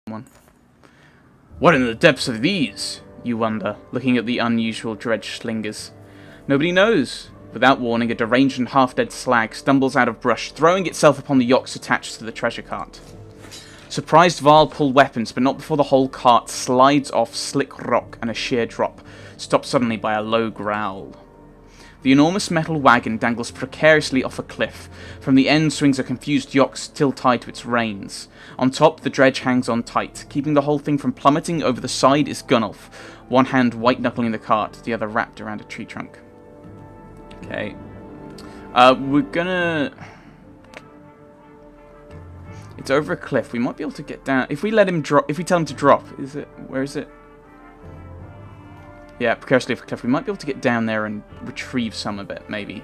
one. What in the depths of these? You wonder, looking at the unusual dredge slingers. Nobody knows. Without warning, a deranged and half-dead slag stumbles out of brush, throwing itself upon the yokes attached to the treasure cart. Surprised Varl pull weapons, but not before the whole cart slides off slick rock and a sheer drop, stopped suddenly by a low growl. The enormous metal wagon dangles precariously off a cliff. From the end swings a confused yoke still tied to its reins. On top, the dredge hangs on tight. Keeping the whole thing from plummeting over the side is Gunnulf, one hand white-knuckling the cart, the other wrapped around a tree trunk. Okay. We're gonna... It's over a cliff. We might be able to get down... If we let him drop... If we tell him to drop... Is it... Where is it? Yeah, precariously off a cliff. We might be able to get down there and retrieve some of it, maybe.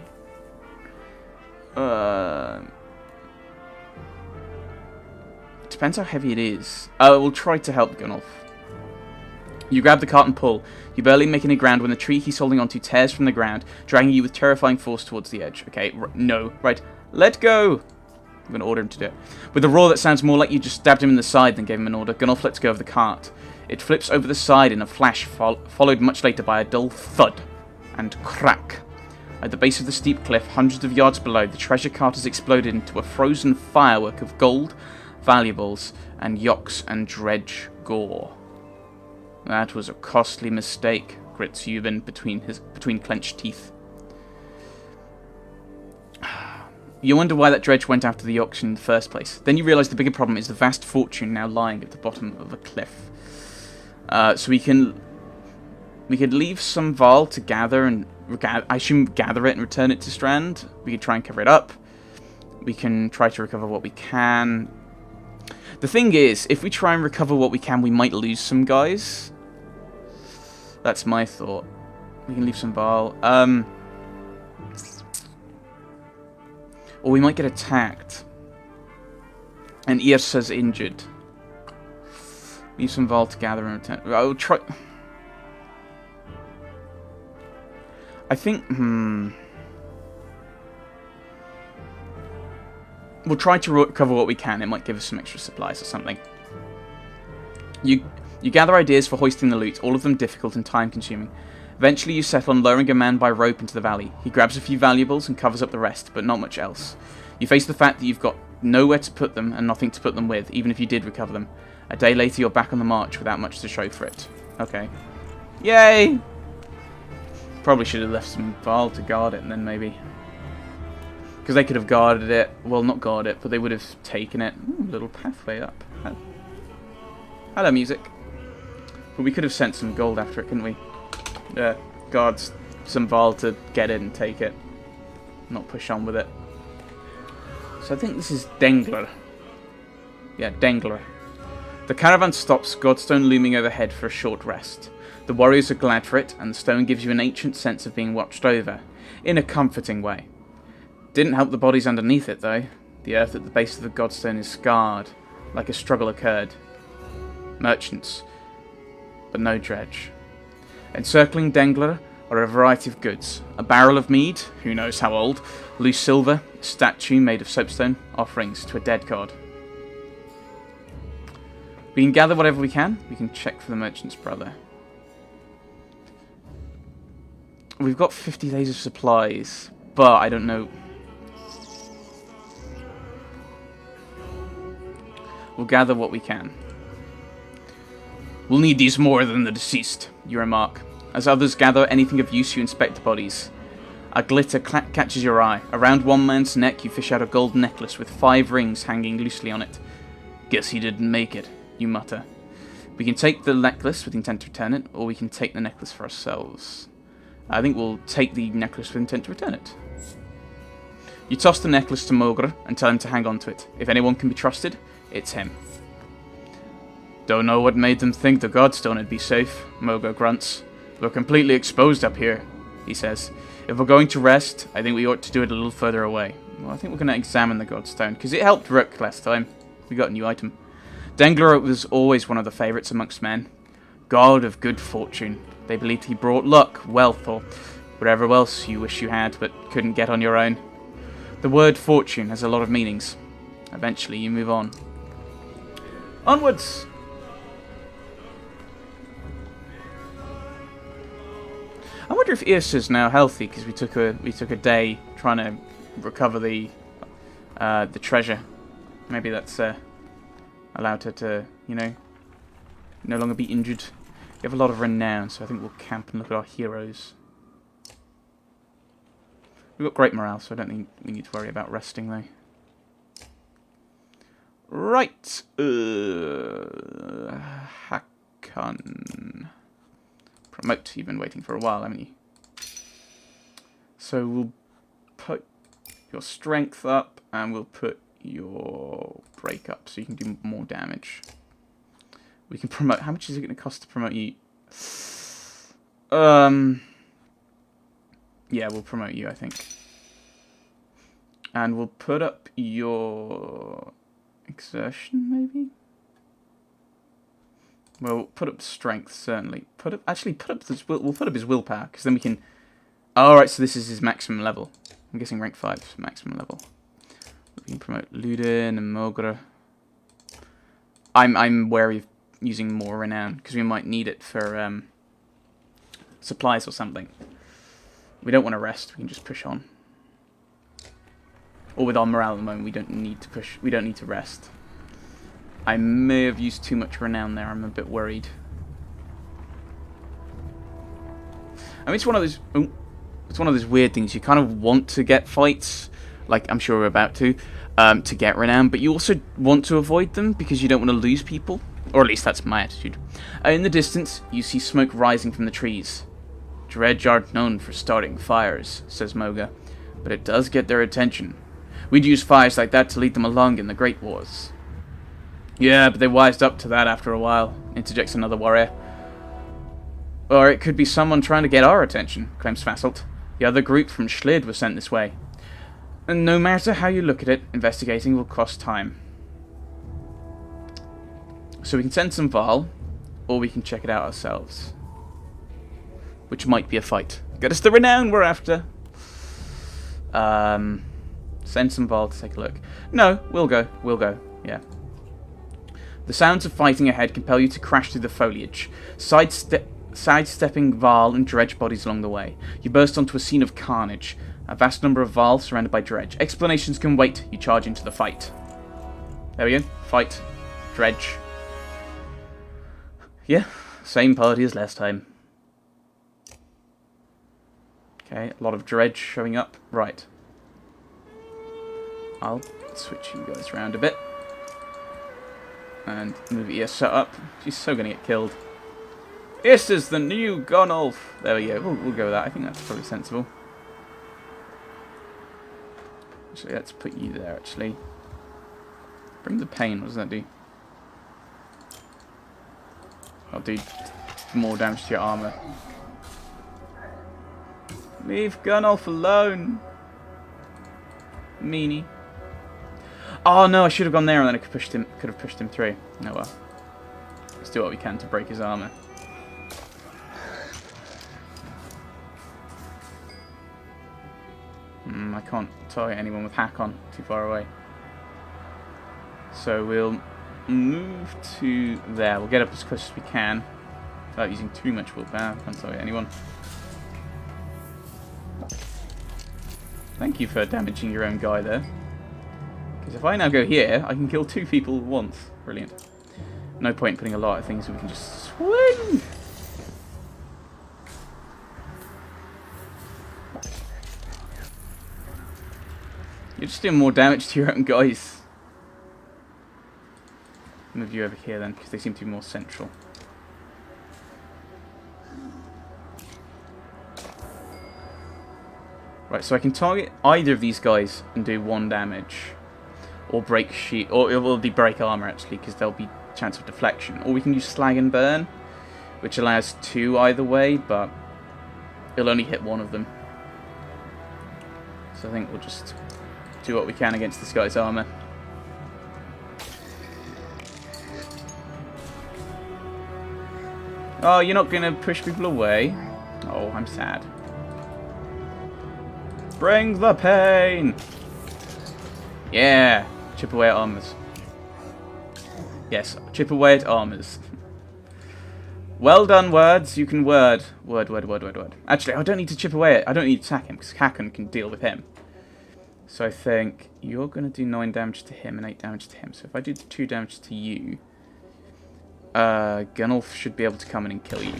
Depends how heavy it is. We'll try to help Gunnulf. You grab the cart and pull. You barely make any ground when the tree he's holding onto tears from the ground, dragging you with terrifying force towards the edge. Okay, no. Right. Let go! I'm going to order him to do it. With a roar that sounds more like you just stabbed him in the side than gave him an order, Gunnulf lets go of the cart. It flips over the side in a flash, followed much later by a dull thud and crack. At the base of the steep cliff, hundreds of yards below, the treasure cart has exploded into a frozen firework of gold, valuables, and yokes and dredge gore. That was a costly mistake, grits Euban between clenched teeth. You wonder why that dredge went after the auction in the first place. Then you realise the bigger problem is the vast fortune now lying at the bottom of a cliff. So we could leave some Varl to gather and I assume gather it and return it to Strand. We could try and cover it up. We can try to recover what we can. The thing is, if we try and recover what we can, we might lose some guys. That's my thought. We can leave some Varl. Or we might get attacked. And Yrsa's injured. Leave some Varl to gather and return. I'll try... I think... We'll try to recover what we can. It might give us some extra supplies or something. You gather ideas for hoisting the loot, all of them difficult and time-consuming. Eventually you settle on lowering a man by rope into the valley. He grabs a few valuables and covers up the rest, but not much else. You face the fact that you've got nowhere to put them and nothing to put them with, even if you did recover them. A day later you're back on the march without much to show for it. Okay. Yay! Probably should have left some Varl to guard it and then maybe... Because they could have guarded it. Well, not guard it, but they would have taken it. Ooh, little pathway up. Hello, music. But we could have sent some gold after it, couldn't we? Guards some Varl to get it and take it. Not push on with it. So I think this is Dengler. Yeah, Dengler. The caravan stops, Godstone looming overhead for a short rest. The warriors are glad for it, and the stone gives you an ancient sense of being watched over. In a comforting way. Didn't help the bodies underneath it, though. The earth at the base of the Godstone is scarred, like a struggle occurred. Merchants. But no dredge. Encircling Dengler are a variety of goods. A barrel of mead, who knows how old, loose silver, a statue made of soapstone, offerings to a dead god. We can gather whatever we can. We can check for the merchant's brother. We've got 50 days of supplies, but I don't know. We'll gather what we can. We'll need these more than the deceased, you remark. As others gather anything of use, you inspect the bodies. A glitter catches your eye. Around one man's neck, you fish out a gold necklace with 5 rings hanging loosely on it. Guess he didn't make it, you mutter. We can take the necklace with intent to return it, or we can take the necklace for ourselves. I think we'll take the necklace with intent to return it. You toss the necklace to Mogr and tell him to hang on to it. If anyone can be trusted, it's him. Don't know what made them think the Godstone would be safe, Mogr grunts. We're completely exposed up here, he says. If we're going to rest, I think we ought to do it a little further away. Well, I think we're going to examine the Godstone, because it helped Rook last time. We got a new item. Dengler was always one of the favourites amongst men. God of good fortune. They believed he brought luck, wealth, or whatever else you wish you had, but couldn't get on your own. The word fortune has a lot of meanings. Eventually, you move on. Onwards! I wonder if Irsa's now healthy because we took a day trying to recover the treasure. Maybe that's allowed her to, you know, no longer be injured. We have a lot of renown, so I think we'll camp and look at our heroes. We've got great morale, so I don't think we need to worry about resting though. Right, Hakon. Promote. You've been waiting for a while, haven't you? So we'll put your strength up, and we'll put your break up, so you can do more damage. We can promote. How much is it going to cost to promote you? Yeah, we'll promote you, I think. And we'll put up your exertion, maybe. Well, put up strength, certainly. We'll put up his willpower, because then we can... Oh, right, so this is his maximum level. I'm guessing rank 5 is maximum level. We can promote Ludin and Mogra. I'm wary of using more renown, because we might need it for supplies or something. We don't want to rest, we can just push on. Or with our morale at the moment, we don't need to push, we don't need to rest. I may have used too much renown there. I'm a bit worried. I mean, it's one of those weird things. You kind of want to get fights, like I'm sure we're about to get renown, but you also want to avoid them because you don't want to lose people, or at least that's my attitude. In the distance, you see smoke rising from the trees. Dredge aren't known for starting fires, says Moga, but it does get their attention. We'd use fires like that to lead them along in the Great Wars. Yeah, but they wised up to that after a while, interjects another warrior. Or it could be someone trying to get our attention, claims Fasselt. The other group from Schlid was sent this way. And no matter how you look at it, investigating will cost time. So we can send some Val, or we can check it out ourselves. Which might be a fight. Get us the renown we're after! Send some Val to take a look. No, we'll go, yeah. The sounds of fighting ahead compel you to crash through the foliage, sidestepping Val and Dredge bodies along the way. You burst onto a scene of carnage, a vast number of Val surrounded by Dredge. Explanations can wait, you charge into the fight. There we go, fight, Dredge. Yeah, same party as last time. Okay, a lot of Dredge showing up. Right. I'll switch you guys around a bit. And move Irsa up. She's so going to get killed. Irsa's the new Gonolf. There we go. We'll go with that. I think that's probably sensible. Actually, let's put you there, actually. Bring the pain. What does that do? I'll do more damage to your armor. Leave Gunolf alone. Meanie. Oh no, I should have gone there and then I could have pushed him through. Oh well. Let's do what we can to break his armor. I can't target anyone with Hakon, too far away. So we'll move to there. We'll get up as close as we can without using too much willpower. Can't target anyone. Thank you for damaging your own guy there. Because if I now go here, I can kill 2 people at once. Brilliant. No point in putting a lot of things so we can just swing! You're just doing more damage to your own guys. Move you over here then, because they seem to be more central. Right, so I can target either of these guys and do 1 damage. Or break sheet, or it will be break armor actually, because there'll be chance of deflection. Or we can use slag and burn, which allows 2 either way, but it'll only hit 1 of them. So I think we'll just do what we can against this guy's armor. Oh, you're not gonna push people away? Oh, I'm sad. Bring the pain! Yeah! Chip away at armors. Yes, chip away at armors. Well done, words. You can word. Word. Actually, I don't need to chip away it. I don't need to attack him, because Hakon can deal with him. So I think you're going to do 9 damage to him and 8 damage to him. So if I do 2 damage to you, Gunnulf should be able to come in and kill you.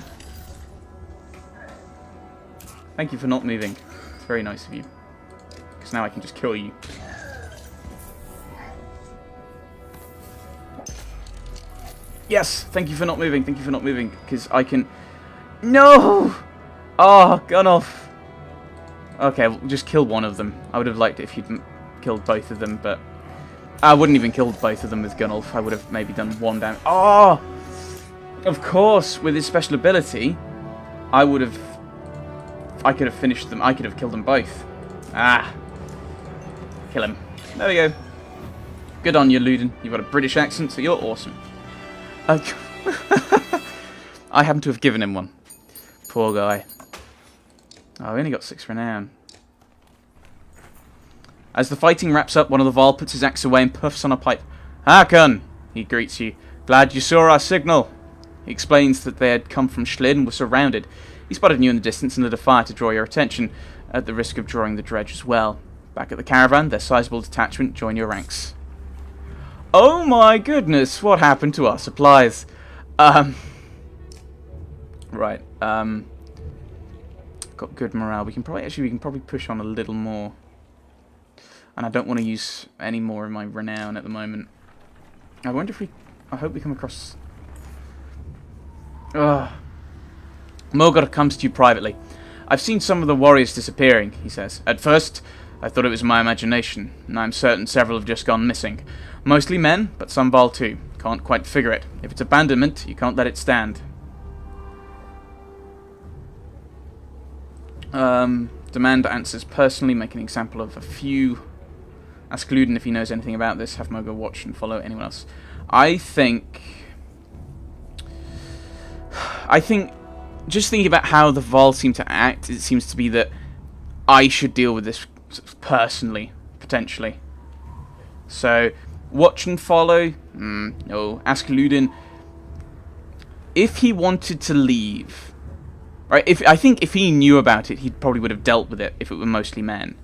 Thank you for not moving. It's very nice of you. Because now I can just kill you. Yes! Thank you for not moving. Thank you for not moving. Because I can... No! Oh, Gunnulf. Okay, we'll just kill one of them. I would have liked it if you'd killed both of them, but... I wouldn't even kill both of them with Gunnulf. I would have maybe done 1 damage. Oh! Of course, with his special ability, I could have finished them. I could have killed them both. Ah. Kill him. There we go. Good on you, Luden. You've got a British accent, so you're awesome. I happen to have given him one. Poor guy. Oh, we only got 6 renown. As the fighting wraps up, one of the Varl puts his axe away and puffs on a pipe. Hakon! He greets you. Glad you saw our signal. He explains that they had come from Schlid and were surrounded. He spotted you in the distance and lit a fire to draw your attention, at the risk of drawing the dredge as well. Back at the caravan, their sizable detachment join your ranks. Oh my goodness, what happened to our supplies? Right, got good morale. We can probably push on a little more. And I don't want to use any more of my renown at the moment. I wonder if I hope we come across... Morgoth comes to you privately. I've seen some of the warriors disappearing, he says. At first, I thought it was my imagination, and I'm certain several have just gone missing. Mostly men, but some Varl too. Can't quite figure it. If it's abandonment, you can't let it stand. Demand answers personally, make an example of a few. Ask Luden if he knows anything about this. Have Mogo watch and follow anyone else. I think, just thinking about how the Varl seem to act, it seems to be that I should deal with this personally, potentially. So, watch and follow? No. Ask Luden if he wanted to leave. Right? I think if he knew about it, he probably would have dealt with it if it were mostly men.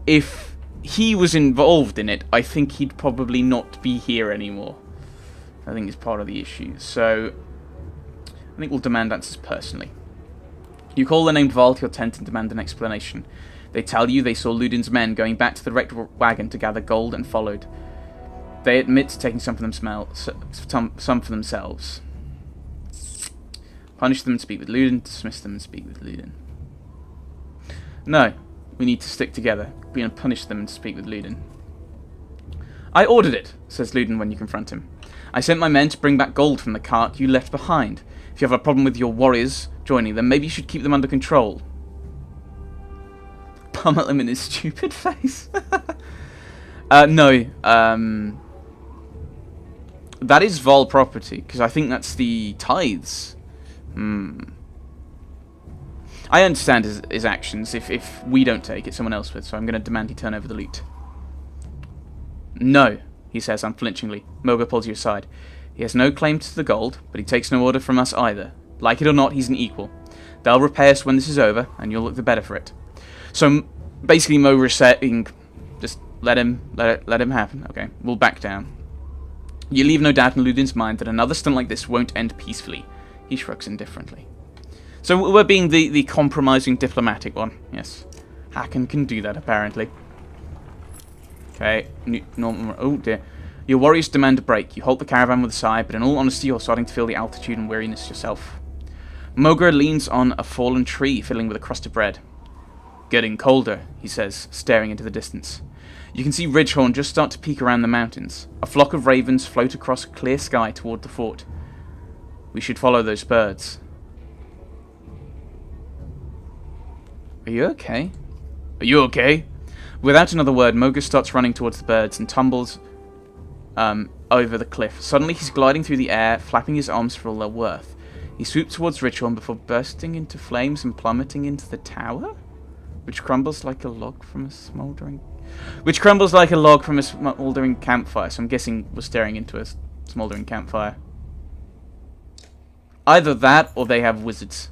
If he was involved in it, I think he'd probably not be here anymore. I think it's part of the issue. So, I think we'll demand answers personally. You call the named Varl to your tent and demand an explanation. They tell you they saw Luden's men going back to the wrecked wagon to gather gold and followed. They admit to taking some for themselves. Punish them and speak with Luden. Dismiss them and speak with Luden. No, we need to stick together. We're going to punish them and speak with Luden. I ordered it, says Luden when you confront him. I sent my men to bring back gold from the cart you left behind. If you have a problem with your warriors joining them, maybe you should keep them under control. Pummel him in his stupid face. No. That is Varl property, because I think that's the tithes. I understand his actions. If we don't take it, someone else would, so I'm going to demand he turn over the loot. No, he says unflinchingly. Moga pulls you aside. He has no claim to the gold, but he takes no order from us either. Like it or not, he's an equal. They'll repay us when this is over, and you'll look the better for it. So, basically Moga is saying, just let him happen. Okay, we'll back down. You leave no doubt in Luden's mind that another stunt like this won't end peacefully. He shrugs indifferently. So we're being the compromising diplomatic one. Yes. Hakon can do that, apparently. Okay. Oh, dear. Your warriors demand a break. You halt the caravan with a sigh, but in all honesty, you're starting to feel the altitude and weariness yourself. Mogra leans on a fallen tree, filling with a crust of bread. Getting colder, he says, staring into the distance. You can see Ridgehorn just start to peek around the mountains. A flock of ravens float across a clear sky toward the fort. We should follow those birds. Are you okay? Are you okay? Without another word, Moga starts running towards the birds and tumbles over the cliff. Suddenly he's gliding through the air, flapping his arms for all their worth. He swoops towards Ridgehorn before bursting into flames and plummeting into the tower, which crumbles like a log from a smouldering campfire. So I'm guessing we're staring into a smouldering campfire. Either that, or they have wizards.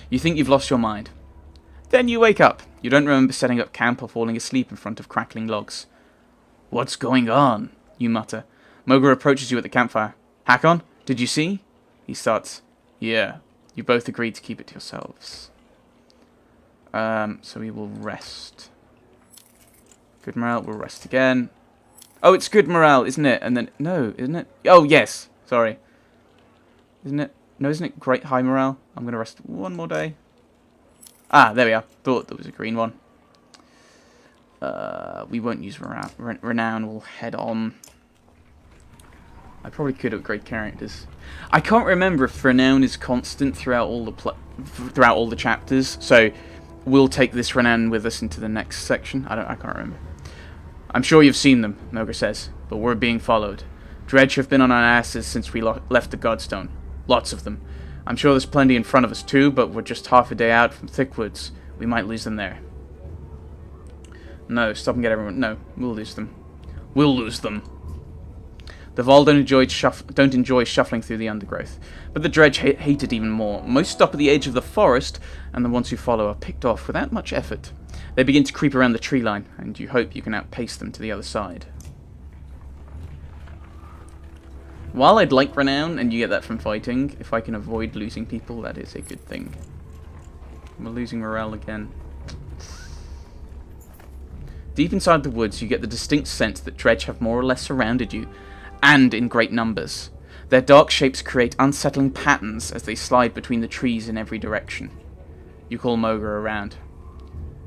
You think you've lost your mind. Then you wake up. You don't remember setting up camp or falling asleep in front of crackling logs. What's going on? You mutter. Mogra approaches you at the campfire. Hakon, did you see? He starts. Yeah, you both agreed to keep it to yourselves. So we will rest. Good morale, we'll rest again. Oh, it's good morale, isn't it? And then, no, isn't it? Oh, yes, sorry. Isn't it? No, isn't it great high morale? I'm going to rest one more day. Ah, there we are. Thought there was a green one. We won't use Renown, we'll head on. I probably could upgrade characters. I can't remember if Renown is constant throughout all the chapters, so we'll take this Renown with us into the next section. I can't remember. I'm sure you've seen them, Mogra says, but we're being followed. Dredge have been on our asses since we left the Godstone. Lots of them. I'm sure there's plenty in front of us too, but we're just half a day out from Thickwoods. We might lose them there. No, stop and get everyone. No, we'll lose them. We'll lose them. The Vol don't enjoy shuffling through the undergrowth, but the Dredge hate it even more. Most stop at the edge of the forest, and the ones who follow are picked off without much effort. They begin to creep around the tree line, and you hope you can outpace them to the other side. While I'd like Renown, and you get that from fighting, if I can avoid losing people, that is a good thing. We're losing morale again. Deep inside the woods, you get the distinct sense that Dredge have more or less surrounded you, and in great numbers. Their dark shapes create unsettling patterns as they slide between the trees in every direction. You call Mogra around.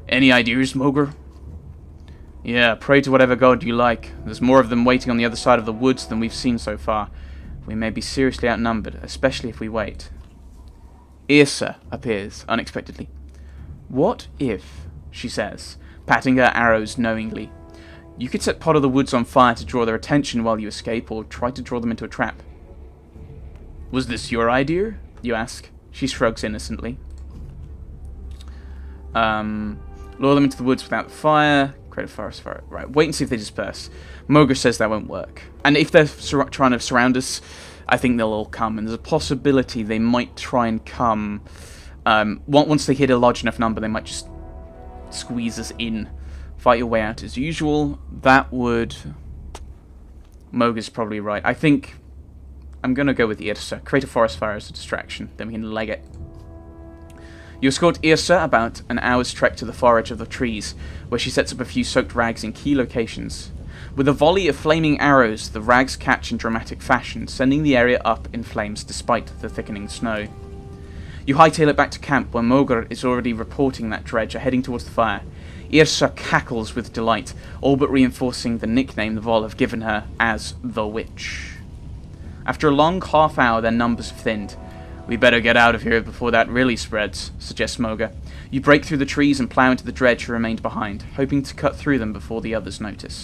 Any ideas, Mogra? Yeah, pray to whatever god you like. There's more of them waiting on the other side of the woods than we've seen so far. We may be seriously outnumbered, especially if we wait. Yrsa appears unexpectedly. What if, she says, patting her arrows knowingly, you could set part of the woods on fire to draw their attention while you escape, or try to draw them into a trap. Was this your idea? You ask. She shrugs innocently. Lure them into the woods without the fire. Create a forest fire. Right, wait and see if they disperse. Mogra says that won't work. And if they're trying to surround us, I think they'll all come. And there's a possibility they might try and come. Once they hit a large enough number, they might just squeeze us in. Fight your way out as usual. That would... Mogra's probably right. I think I'm going to go with Yrsa. Create a forest fire as a distraction. Then we can leg it. You escort Yrsa about an hour's trek to the far edge of the trees, where she sets up a few soaked rags in key locations. With a volley of flaming arrows, the rags catch in dramatic fashion, sending the area up in flames despite the thickening snow. You hightail it back to camp, where Mogra is already reporting that Dredge are heading towards the fire. Yrsa cackles with delight, all but reinforcing the nickname the Vol have given her as the Witch. After a long half hour, their numbers have thinned. We better get out of here before that really spreads, suggests Mogra. You break through the trees and plough into the Dredge who remained behind, hoping to cut through them before the others notice.